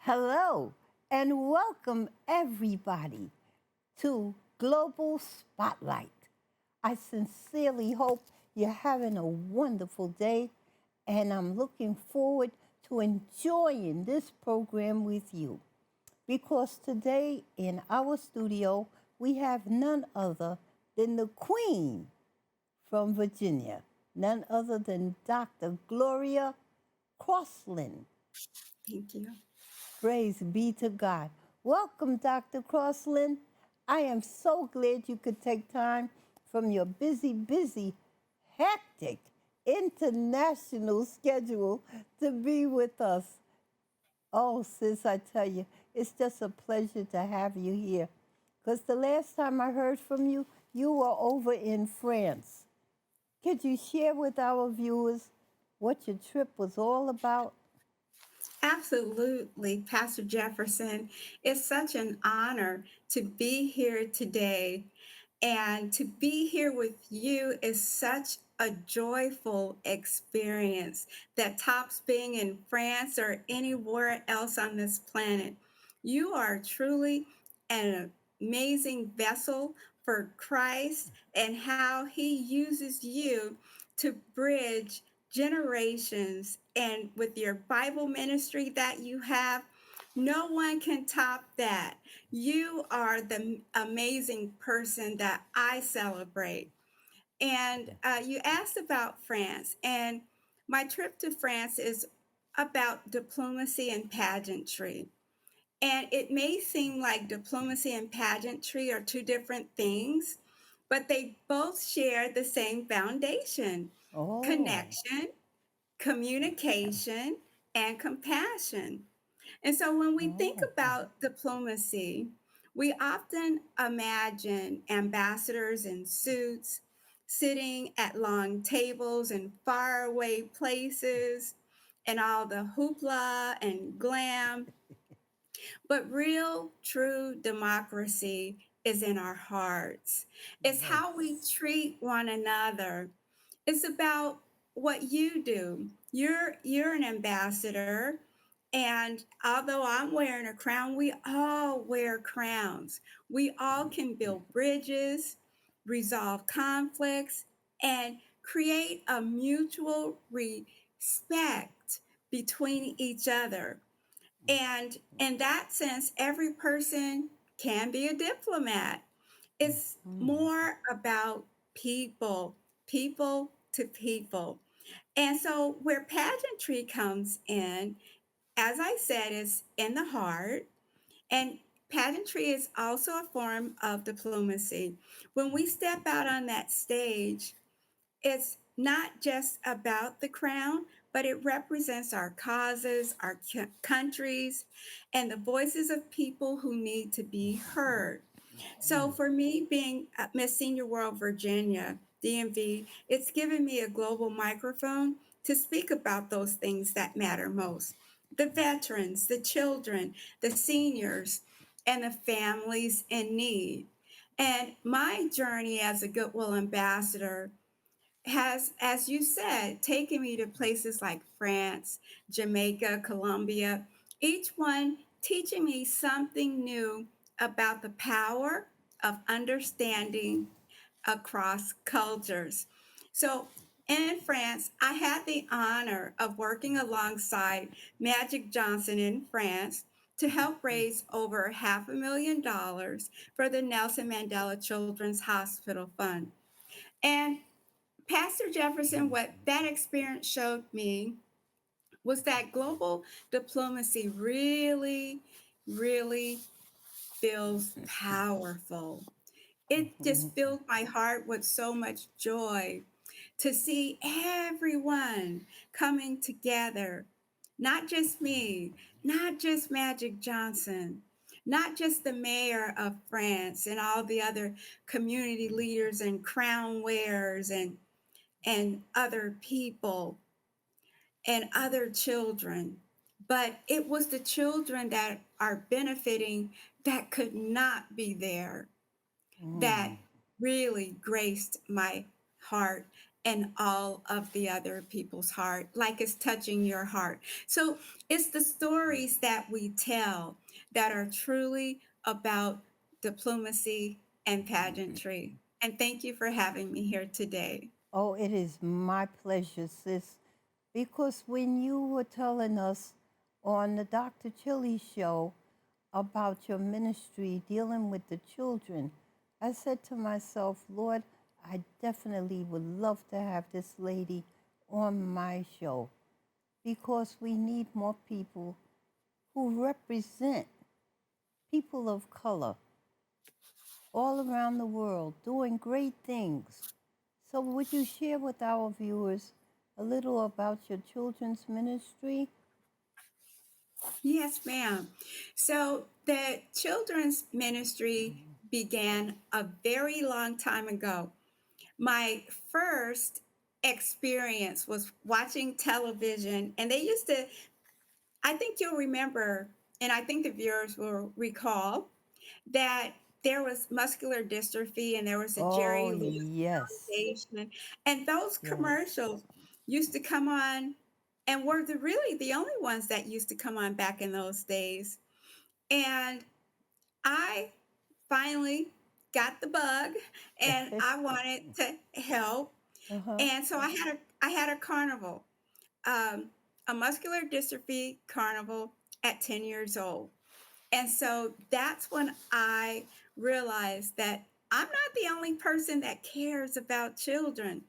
Hello and welcome everybody to Global Spotlight. I sincerely hope you're having a wonderful day and I'm looking forward to enjoying this program with you because today in our studio we have none other than the Queen from Virginia, none other than Dr. Gloria Crossland. Thank you. Praise be to God. Welcome, Dr. Crossland. I am so glad you could take time from your busy, hectic international schedule to be with us. Oh, sis, I tell you, it's just a pleasure to have you here. Because the last time I heard from you, you were over in France. Could you share with our viewers what your trip was all about? Absolutely, Pastor Jefferson. It's such an honor to be here today. And to be here with you is such a joyful experience that tops being in France or anywhere else on this planet. You are truly an amazing vessel for Christ and how he uses you to bridge generations. And with your Bible ministry that you have, no one can top that. You are the amazing person that I celebrate. And you asked about France, and my trip to France is about diplomacy and pageantry. And it may seem like diplomacy and pageantry are two different things, but they both share the same foundation: Oh, connection, communication, and compassion. And so when we think oh, about diplomacy, we often imagine ambassadors in suits sitting at long tables in faraway places and all the hoopla and glam. But real, true democracy is in our hearts. It's how we yes. treat one another. It's about what you do. You're an ambassador, and although I'm wearing a crown, we all wear crowns. We all can build bridges, resolve conflicts, and create a mutual respect between each other. And in that sense, every person can be a diplomat. It's Mm. more about people, people to people. And so, where pageantry comes in, as I said, is in the heart. And pageantry is also a form of diplomacy. When we step out on that stage, it's not just about the crown, but it represents our causes, our countries, and the voices of people who need to be heard. So Mm. for me, being Miss Senior World Virginia, DMV, it's given me a global microphone to speak about those things that matter most: the veterans, the children, the seniors, and the families in need. And my journey as a Goodwill ambassador has, as you said, taken me to places like France, Jamaica, Colombia, each one teaching me something new about the power of understanding across cultures. So in France, I had the honor of working alongside Magic Johnson in France to help raise over $500,000 for the Nelson Mandela Children's Hospital Fund. And Pastor Jefferson, what that experience showed me was that global diplomacy really feels powerful. It just filled my heart with so much joy to see everyone coming together. Not just me, not just Magic Johnson, not just the mayor of France and all the other community leaders and crown wearers and other people and other children. But it was the children that are benefiting that could not be there that Mm. really graced my heart and all of the other people's heart, like it's touching your heart. So it's the stories that we tell that are truly about diplomacy and pageantry. And thank you for having me here today. Oh, it is my pleasure, sis, because when you were telling us on the Dr. Chili show about your ministry dealing with the children, I said to myself, Lord, I definitely would love to have this lady on my show because we need more people who represent people of color all around the world doing great things. So, would you share with our viewers a little about your children's ministry? Yes, ma'am. So the children's ministry began a very long time ago. My first experience was watching television, and they used to, I think you'll remember, and I think the viewers will recall, that there was muscular dystrophy and there was a Oh, Jerry Lewis yes, Foundation. And those yes. commercials used to come on and were really the only ones that used to come on back in those days. And I finally got the bug and I wanted to help. Uh-huh. And so I had a carnival, um, a muscular dystrophy carnival at 10 years old. And so that's when I realized that I'm not the only person that cares about children.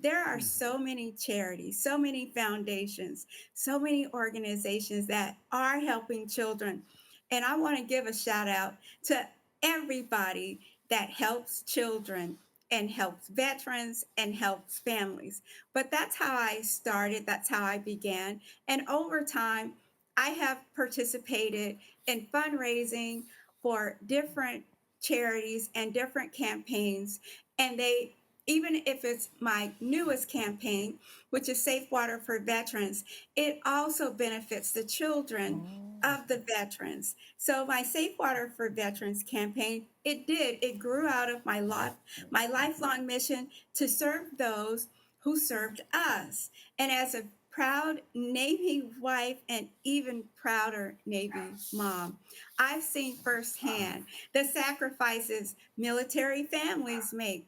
There are so many charities, so many foundations, so many organizations that are helping children. And I want to give a shout out to everybody that helps children and helps veterans and helps families. But that's how I started, that's how I began. And over time, I have participated in fundraising for different charities and different campaigns. And they even if it's my newest campaign, which is Safe Water for Veterans, it also benefits the children Oh. of the veterans. So my Safe Water for Veterans campaign, it grew out of my lifelong mission to serve those who served us. And as a proud Navy wife and even prouder Navy mom, I've seen firsthand the sacrifices military families make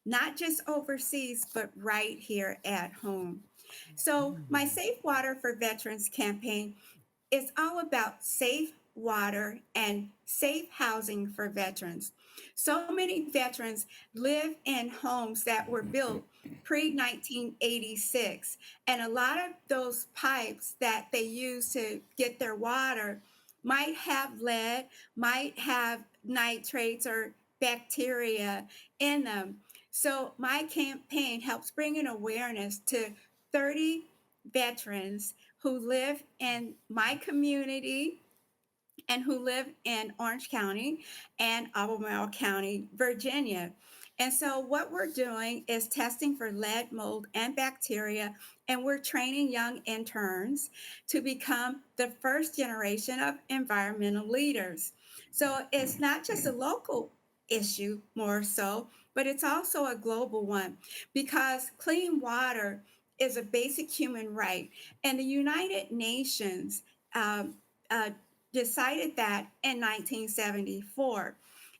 not just overseas, but right here at home. So, my Safe Water for Veterans campaign is all about safe water and safe housing for veterans. So many veterans live in homes that were built pre 1986, and a lot of those pipes that they use to get their water might have lead, might have nitrates or bacteria in them. So, my campaign helps bring an awareness to 30 veterans who live in my community and who live in Orange County and Albemarle County, Virginia. And so, what we're doing is testing for lead, mold, and bacteria, and we're training young interns to become the first generation of environmental leaders. So, it's not just a local issue, more so, but it's also a global one because clean water is a basic human right. And the United Nations um, uh, decided that in 1974.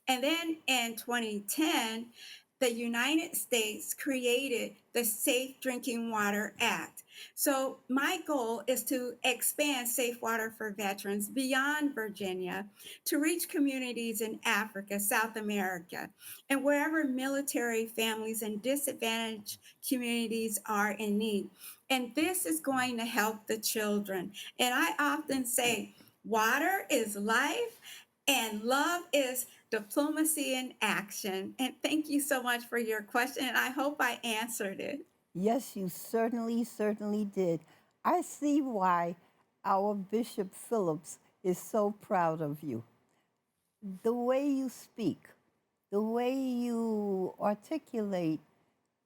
And then in 2010, the United States created the Safe Drinking Water Act. So, my goal is to expand safe water for veterans beyond Virginia to reach communities in Africa, South America, and wherever military families and disadvantaged communities are in need. And this is going to help the children. And I often say, water is life, and love is diplomacy in action. And thank you so much for your question. And I hope I answered it. Yes, you certainly, certainly did. I see why our Bishop Phillips is so proud of you. The way you speak, the way you articulate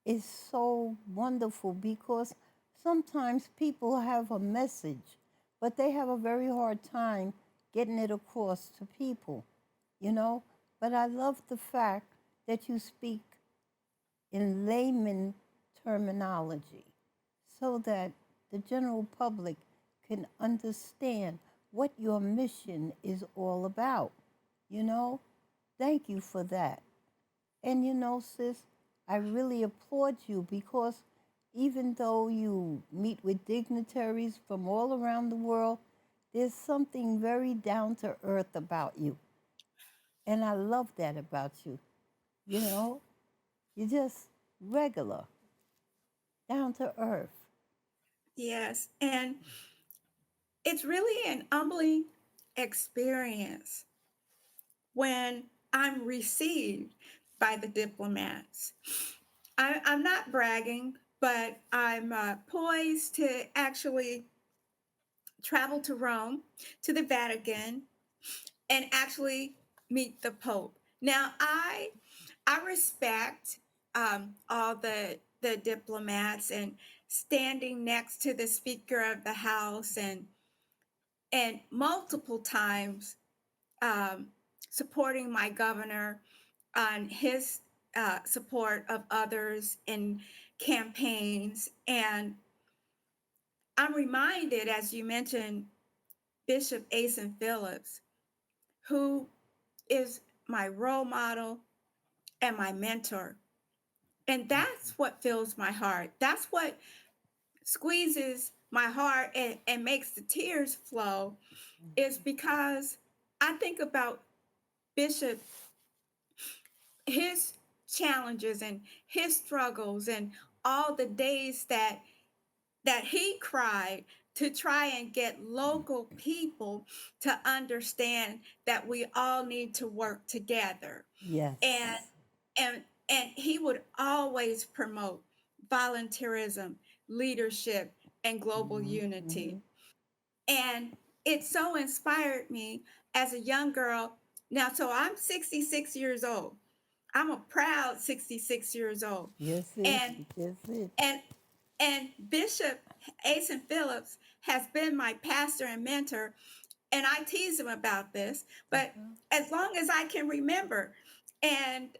is so wonderful because sometimes people have a message, but they have a very hard time getting it across to people, you know? But I love the fact that you speak in layman terminology so that the general public can understand what your mission is all about. You know, thank you for that. And you know, sis, I really applaud you because even though you meet with dignitaries from all around the world, there's something very down to earth about you. And I love that about you. You know, you're just regular, down to earth. Yes. And it's really an humbling experience when I'm received by the diplomats. I'm not bragging, but I'm poised to actually travel to Rome, to the Vatican, and actually meet the Pope. Now, I respect all the diplomats and standing next to the Speaker of the House and multiple times um, supporting my governor on his support of others in campaigns. And I'm reminded, as you mentioned, Bishop Asen Phillips, who is my role model and my mentor. And that's what fills my heart. That's what squeezes my heart and makes the tears flow, is because I think about Bishop, his challenges and his struggles and all the days that he cried to try and get local people to understand that we all need to work together. Yes. And and and he would always promote volunteerism, leadership, and global Mm-hmm. unity. And it so inspired me as a young girl. Now, so I'm 66 years old. I'm a proud 66 years old. Yes, it. And Yes, it. and and Bishop Asen Phillips has been my pastor and mentor. And I tease him about this, but Uh-huh. as long as I can remember, and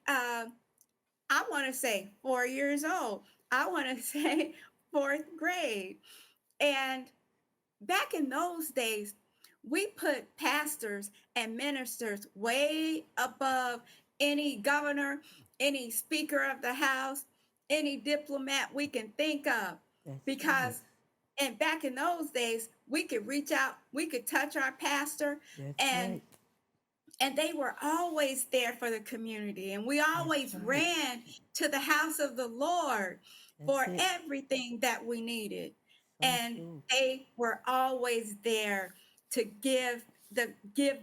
I want to say 4 years old, I want to say fourth grade. And back in those days, we put pastors and ministers way above any governor, any speaker of the house, any diplomat we can think of. That's right. Because, and back in those days, we could reach out, we could touch our pastor, That's and right. they were always there for the community, and we That's always right. ran to the house of the Lord That's for it. everything that we needed. So And true. they were always there to give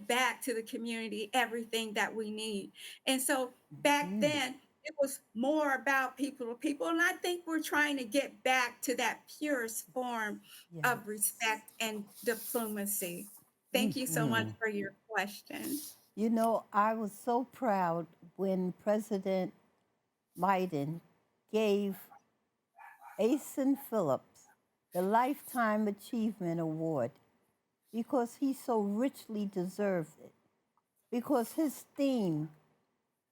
back to the community everything that we need. And so back Hmm. then it was more about people to people, and I think we're trying to get back to that purest form of Yes. respect and diplomacy. Thank you so much Hmm. for your question. You know, I was so proud when President Biden gave Asen Phillips the Lifetime Achievement Award because he so richly deserved it. Because his theme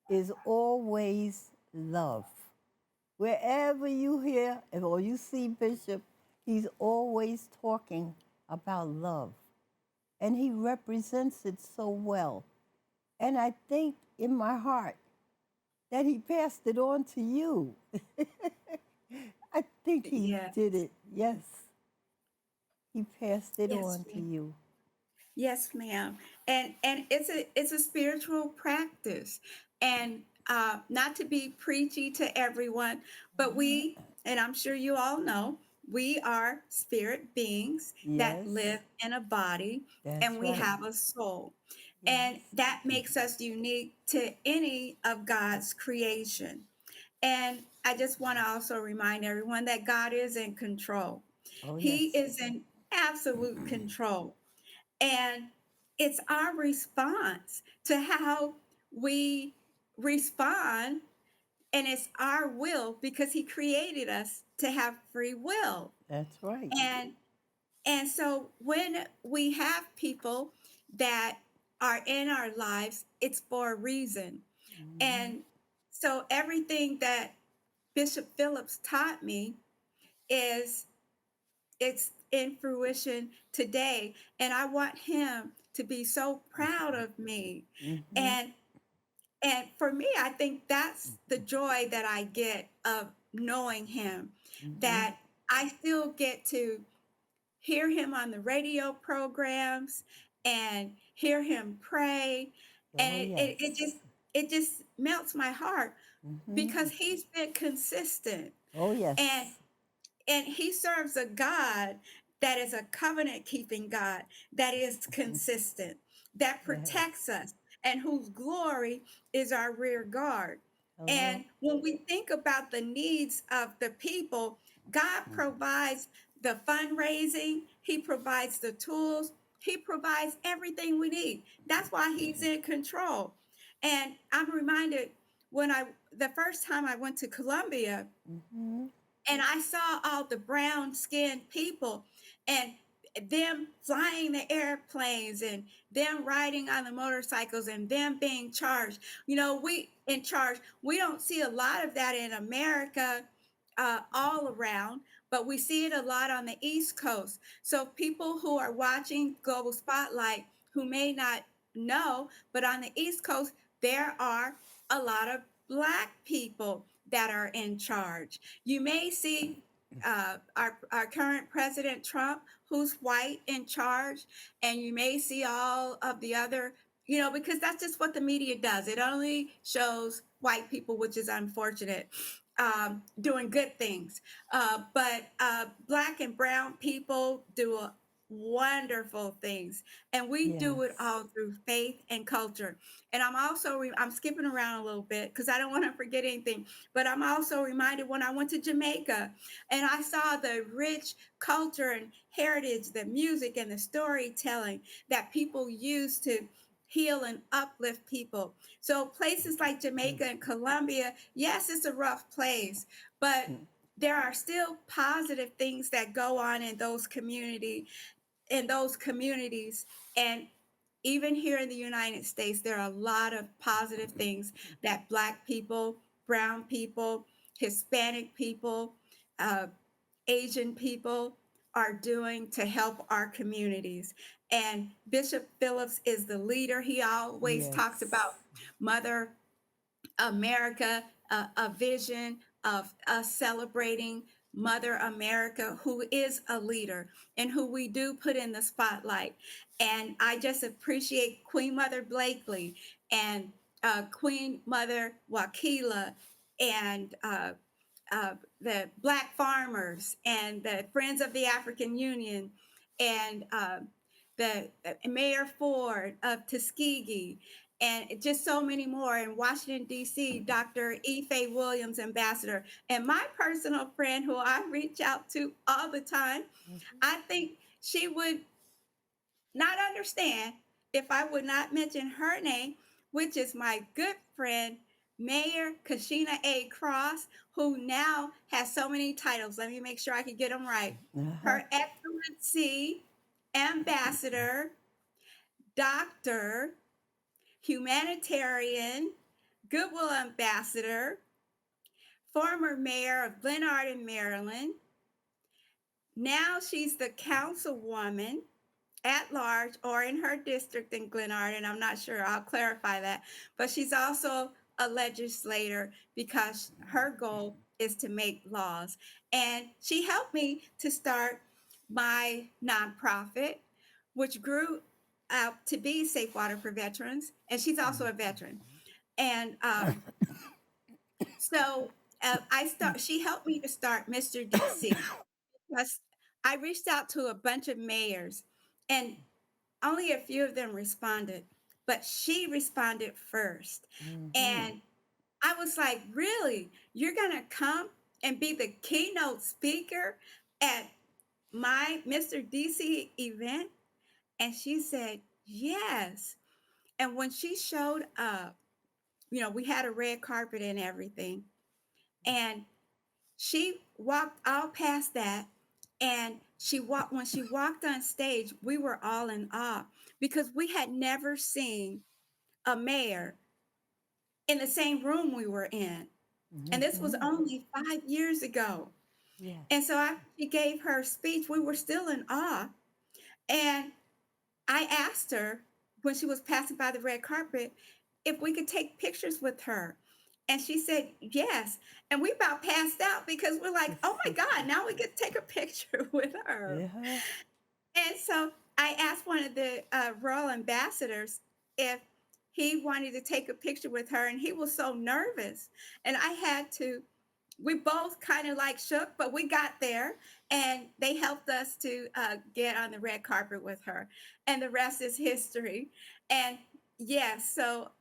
is always love. Wherever you hear or you see Bishop, he's always talking about love. And he represents it so well. And I think in my heart that he passed it on to you. I think he Yes, did it. Yes, he passed it yes, on to ma'am. you. Yes, ma'am. And it's a spiritual practice, and not to be preachy to everyone, but we, and I'm sure you all know, we are spirit beings that Yes, live in a body, and that's we right. have a soul, and Yes. that makes us unique to any of God's creation. And I just want to also remind everyone that God is in control. Oh, He yes. is in absolute control. And it's our response to how we respond. And it's our will because He created us to have free will. That's right. And and so when we have people that are in our lives, it's for a reason. Mhm. And so everything that Bishop Phillips taught me is it's in fruition today. And I want him to be so proud of me. Mm-hmm. And and for me, I think that's the joy that I get of knowing him, Mm-hmm. that I still get to hear him on the radio programs and hear him pray. And Oh, it just melts my heart mm-hmm. because he's been consistent. Oh, And yes. and he serves a God that is a covenant keeping God, that is Mhm. consistent, that protects Yes. us, and whose glory is our rear guard. Uh-huh. And when we think about the needs of the people, God provides the fundraising, He provides the tools, He provides everything we need. That's why He's in control. And I'm reminded when the first time I went to Colombia, Mm-hmm. and I saw all the brown skinned people and them flying the airplanes and them riding on the motorcycles and them being charged. We in charge, we don't see a lot of that in America all around, but we see it a lot on the East Coast. So people who are watching Global Spotlight who may not know, but on the East Coast, there are a lot of Black people that are in charge. You may see our current President Trump, who's white, in charge, and you may see all of the other, because that's just what the media does. It only shows white people, which is unfortunate, doing good things. But Black and brown people do wonderful things, and we do it Yes. all through faith and culture. And I'm skipping around a little bit because I don't want to forget anything, but I'm also reminded when I went to Jamaica and I saw the rich culture and heritage, the music and the storytelling that people use to heal and uplift people. So places like Jamaica and Colombia, yes, it's a rough place, but there are still positive things that go on in those communities. And even here in the United States, there are a lot of positive things that Black people, brown people, Hispanic people, uh, Asian people are doing to help our communities. And Bishop Phillips is the leader. He always talks about Yes. Mother America, a vision of us celebrating Mother America, who is a leader and who we do put in the spotlight. And I just appreciate Queen Mother Blakely and Queen Mother Wakila and the Black farmers and the Friends of the African Union and the Mayor Ford of Tuskegee and just so many more in Washington, D.C., Dr. Ife Williams, Ambassador, and my personal friend who I reach out to all the time. Mhm. I think she would not understand if I would not mention her name, which is my good friend, Mayor Kashina A. Cross, who now has so many titles. Let me make sure I can get them right. Uh-huh. Her Excellency, Ambassador, Doctor, Humanitarian, Goodwill Ambassador, former mayor of Glenarden, Maryland. Now she's the councilwoman at large or in her district in Glenarden. I'm not sure. I'll clarify that. But she's also a legislator because her goal is to make laws. And she helped me to start my nonprofit, which grew out to be Safe Water for Veterans. And she's also a veteran. And so she helped me to start Mr. DC because I reached out to a bunch of mayors and only a few of them responded, but she responded first. Mm-hmm. And I was like, really? You're going to come and be the keynote speaker at my Mr. DC event? And she said, yes. And when she showed up, we had a red carpet and everything. And she walked all past that and when she walked on stage, we were all in awe because we had never seen a mayor in the same room we were in. And this was Hmm. only 5 years ago. Yes. And so after she gave her speech, we were still in awe. And I asked her when she was passing by the red carpet if we could take pictures with her. And she said yes. And we about passed out because we're like, oh my God, now we get to take a picture with her. Yeah. And so I asked one of the royal ambassadors if he wanted to take a picture with her, and he was so nervous. And I had to, we both kind of like shook, but we got there and they helped us to get on the red carpet with her. And the rest is history. And yes, so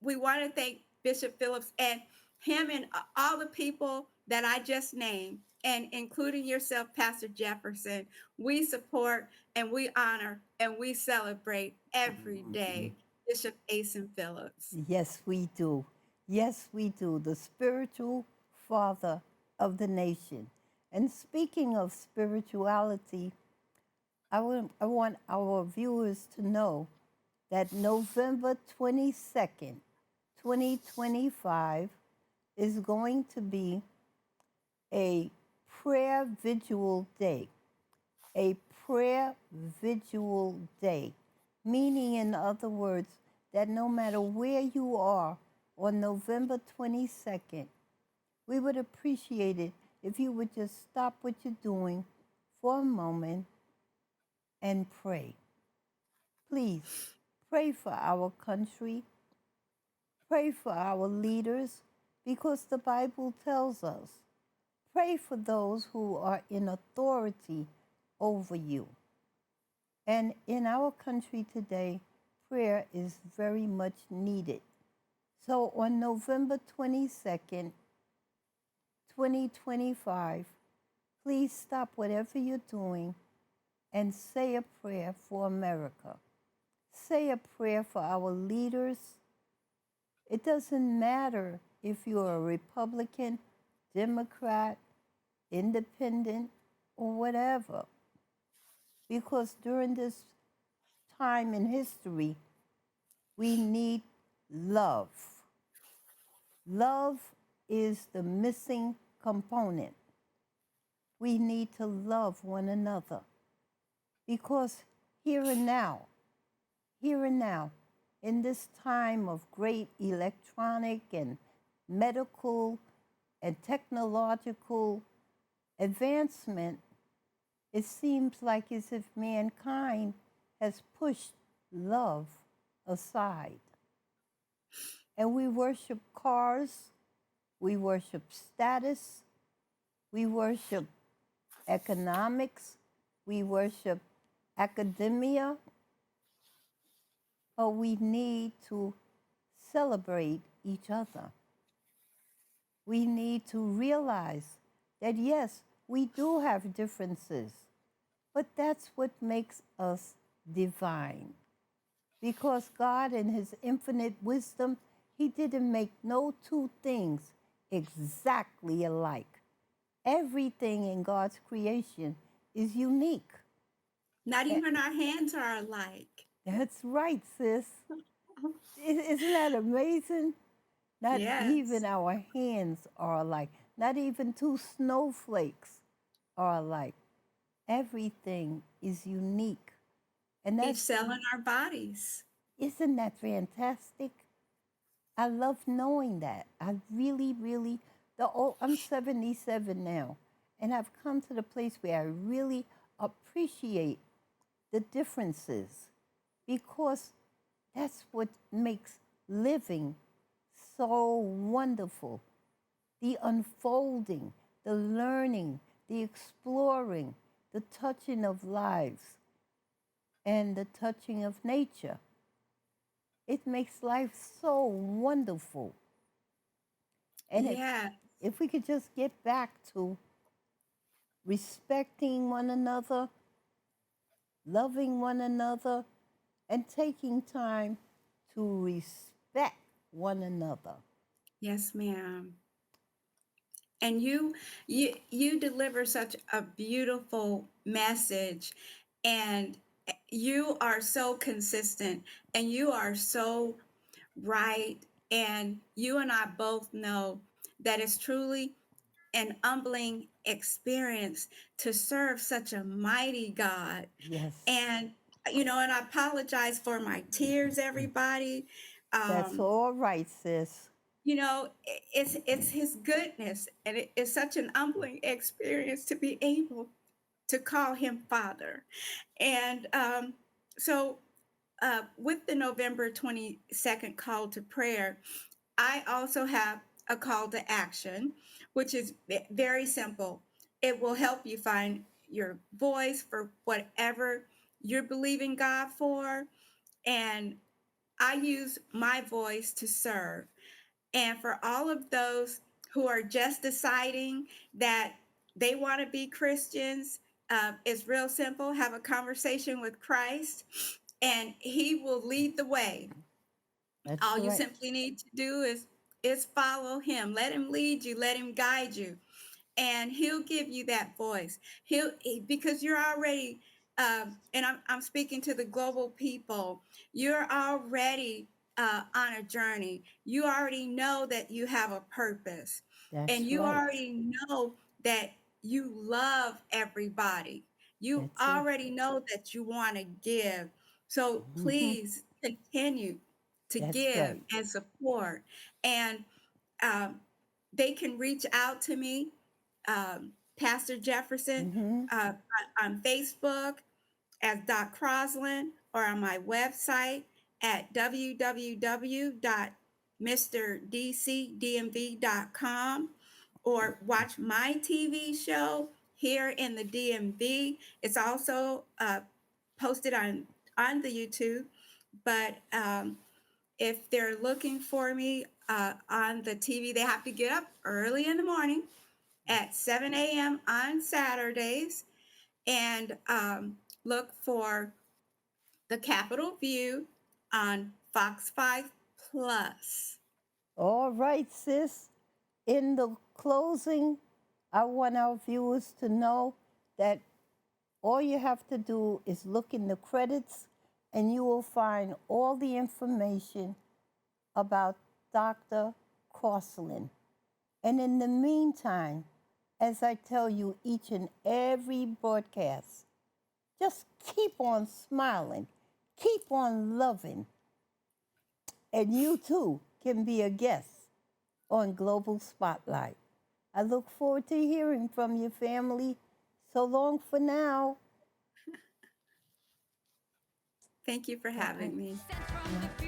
we want to thank Bishop Phillips and him and all the people that I just named, and including yourself, Pastor Jefferson. We support and we honor and we celebrate every day Bishop Asen Phillips. Yes, we do. Yes, we do. The spiritual father of the nation. And speaking of spirituality, I want our viewers to know that November 22nd, 2025, is going to be a prayer vigil day. A prayer vigil day, meaning, in other words, that no matter where you are on November 22nd, we would appreciate it if you would just stop what you're doing for a moment and pray. Please pray for our country, pray for our leaders, because the Bible tells us pray for those who are in authority over you. And in our country today, prayer is very much needed. So on November 22nd, 2025, please stop whatever you're doing and say a prayer for America. Say a prayer for our leaders. It doesn't matter if you're a Republican, Democrat, Independent, or whatever, because during this time in history, we need love. Love is the missing component. We need to love one another because here and now, in this time of great electronic and medical and technological advancement, it seems like as if mankind has pushed love aside. And we worship cars, we worship status, we worship economics, we worship academia, but we need to celebrate each other. We need to realize that yes, we do have differences, but that's what makes us divine. Because God, in His infinite wisdom, He didn't make no two things exactly alike. Everything in God's creation is unique. Not even our hands are alike. That's right, sis. Isn't that amazing? Not Yes. even our hands are alike. Not even two snowflakes are alike. Everything is unique. And Each that's, cell in our bodies. isn't that fantastic? I love knowing that. I really, really, I'm 77 now, and I've come to the place where I really appreciate the differences because that's what makes living so wonderful. The unfolding, the learning, the exploring, the touching of lives, and the touching of nature. It makes life so wonderful. And Yeah. if we could just get back to respecting one another, loving one another, and taking time to respect one another. Yes, ma'am. And you deliver such a beautiful message, and you are so consistent, and you are so right. And you and I both know that is truly an humbling experience to serve such a mighty God. Yes. And, and I apologize for my tears, everybody. That's Um, all right, sis. it's his goodness, and it's such an humbling experience to be able to call him Father. And so, with the November 22nd call to prayer, I also have a call to action, which is very simple. It will help you find your voice for whatever you're believing God for. And I use my voice to serve. And for all of those who are just deciding that they want to be Christians, it's real simple. Have a conversation with Christ, and He will lead the way. That's All you right. simply need to do is follow Him. Let Him lead you. Let Him guide you, and He'll give you that voice. Because you're already, and I'm speaking to the global people. You're already on a journey. You already know that you have a purpose, and That's you right. already know that you love everybody. You That's it. already know that you want to give. So Hmm. please continue to That's give right. and support. And um, they can reach out to me, Pastor Jefferson, Hmm. on Facebook as Doc Crosland, or on my website at www.mrdcdmv.com, or watch my TV show here in the DMV. It's also posted on the YouTube, but if they're looking for me on the TV, they have to get up early in the morning at 7 a.m. on Saturdays, and look for the Capitol View on Fox 5 Plus. All right, sis. In the closing, I want our viewers to know that all you have to do is look in the credits and you will find all the information about Dr. Crossland. And in the meantime, as I tell you each and every broadcast, just keep on smiling, keep on loving, and you too can be a guest on Global Spotlight. I look forward to hearing from your family. So long for now. Thank you for Bye bye. having me. Yeah.